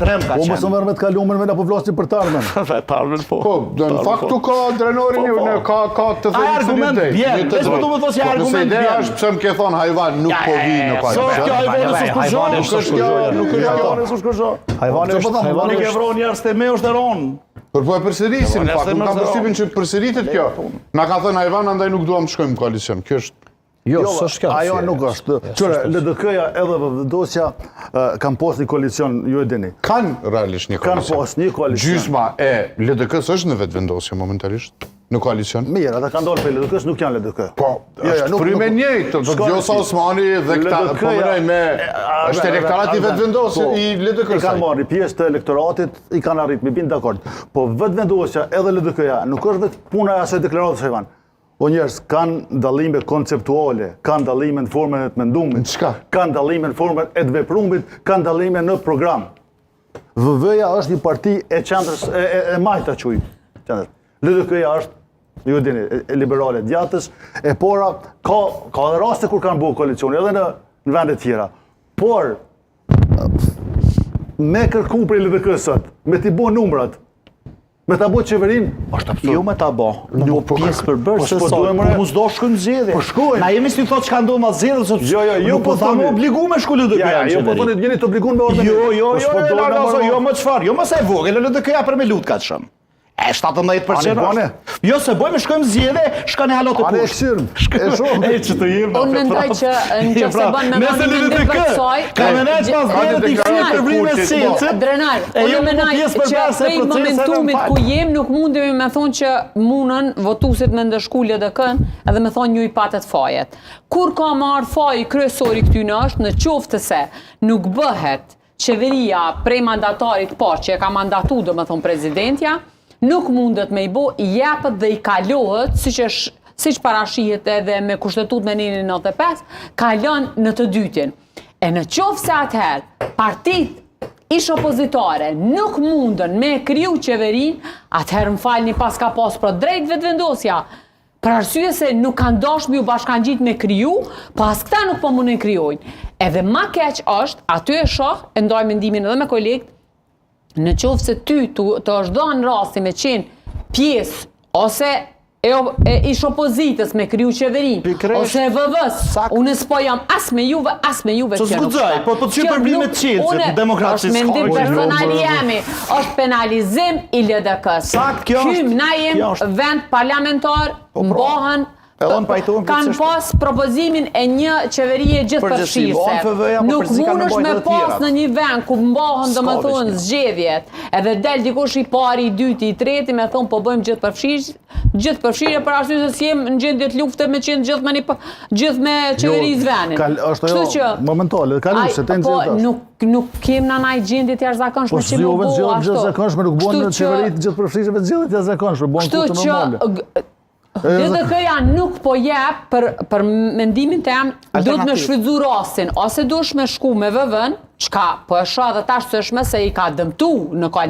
ekstrem ka Po qenë. mos më merr me të kaluamën me na po vlasni për të ardhmen. Të ardhmen po. Po, në fakt tu ka drenorin ka të Ai argument bjen, vetë do të thosh ja argument bjen. Ideja bjen. është pse më ke thon hajvan nuk po vi në koalicion. Kjo hajvani s'u Nuk është hajvani s'u shkëzho. Hajvani ke vron njerëz të me është ron. Por po e përsërisin fakt, nuk kam përshtypjen që përsëritet kjo. Na ka thënë hajvan andaj nuk duam të shkojmë në koalicion. Kjo është Jo, ajo nuk është. Qëre, LDK-ja edhe vendosja kanë pas një koalicion, ju e dini. Kanë realisht një koalicion. Kanë pas një koalicion. Gjysma e LDK-s është në vetvendosje momentalisht në koalicion. Mirë, ata kanë dalë për LDK-s, nuk janë LDK. Po, është frymë e njëjtë, Gjosa Osmani dhe këta po mërej me është elektorati vetvendosje i LDK-s. I kanë marrë pjesë të elektoratit, i kanë arrit, me bind dakord. Po vetvendosja edhe LDK-ja nuk është vetë puna e asaj deklaratës Hajvan. O njerëz, kanë dallime konceptuale, kanë dallime në formën e të mendumit, kanë dallime në formën e të veprumit, kanë dallime në program. VV-ja është një parti e qendrës e majta quj. LDK-ja është, ju e dini, e liberale djatës, e pora ka dhe raste kur kanë bërë koalicioni, edhe në vende tjera. Por me kërku për LDK sot, me t'i bo numrat, me ta bo qeverin, është absurd. Jo me ta bo, në pjesë përbërë se sot, po mos do shkojmë zgjedhje. Po shkojmë. Na jemi si thotë çka ndodh me zgjedhjet, Jo, po thamë obligume shkolë LDK. Jo, po thonë jeni të obliguar me ordën. Jo, më çfarë? Jo, mos e vogël, LDK-ja për me lut ka çëm. E 17%. Jo se bojmë shkojmë zgjedhje, shkoni halot të kush. E shumë. E që të jemi. Unë mendoj që nëse bën me mendim të kësaj, ka menaç pas deri të kthejë të vrimë secë. Drenar, unë mendoj që prej momentumit ku jem nuk mundemi me thonë që munën votuesit me ndëshku LDK-n edhe me thonë ju i patet fajet. Kur ka marrë faji kryesori këty në është në qoftë se nuk bëhet qeveria prej mandatarit parë që e ka mandatu domethënë presidentja, nuk mundet me i bo, jepet dhe i kalohet, siç parashihet edhe me kushtetut me 95, kalon në të dytin. E në qoftë se atëherë, partit ish opozitare nuk mundën me kriju qeverin, atëherë më falni pas ka pas për drejt vetvendosja. Për arsye se nuk kanë dashur me u bashkangjit me kriju, pas këta nuk po mundin krijojnë. Edhe ma keq është, aty e shoh, e ndaj mendimin edhe me kolegët, në qoftë se ty të është dhënë rasti me qenë pjesë ose ish opozitës me kriju qeverin, ose VV-s, unë s'po jam as me juve që nuk shkaj. Po të që përblimet qenë, demokratës është mendim personali jemi, është penalizim i LDK-s. Kym, na jem vend parlamentar, mbohen, kanë pas propozimin e një qeverie gjithëpërfshirëse. Nuk mundesh me pas në një vend ku mbohen domethënë zgjedhjet, edhe del dikush i pari, i dyti, i treti me thonë po bëjmë gjithëpërfshirje për arsye se s'jem në gjendje të lufte me qenë gjithë me qeverisë vendit. Është ajo momentale, kaluese, nuk kem në anaj gjendje të jashtëzakonshme që më bëu ashtu. Jashtëzakonshme nuk bën në qeverit gjithëpërfshirëse zgjedhje të jashtëzakonshme, bën punë normale. LDK-ja nuk po jep për mendimin tem, do të me shfrytzu rastin, ose dush me shku me VV-n, çka po e shoh edhe tash se i ka dëmtu në koalicion.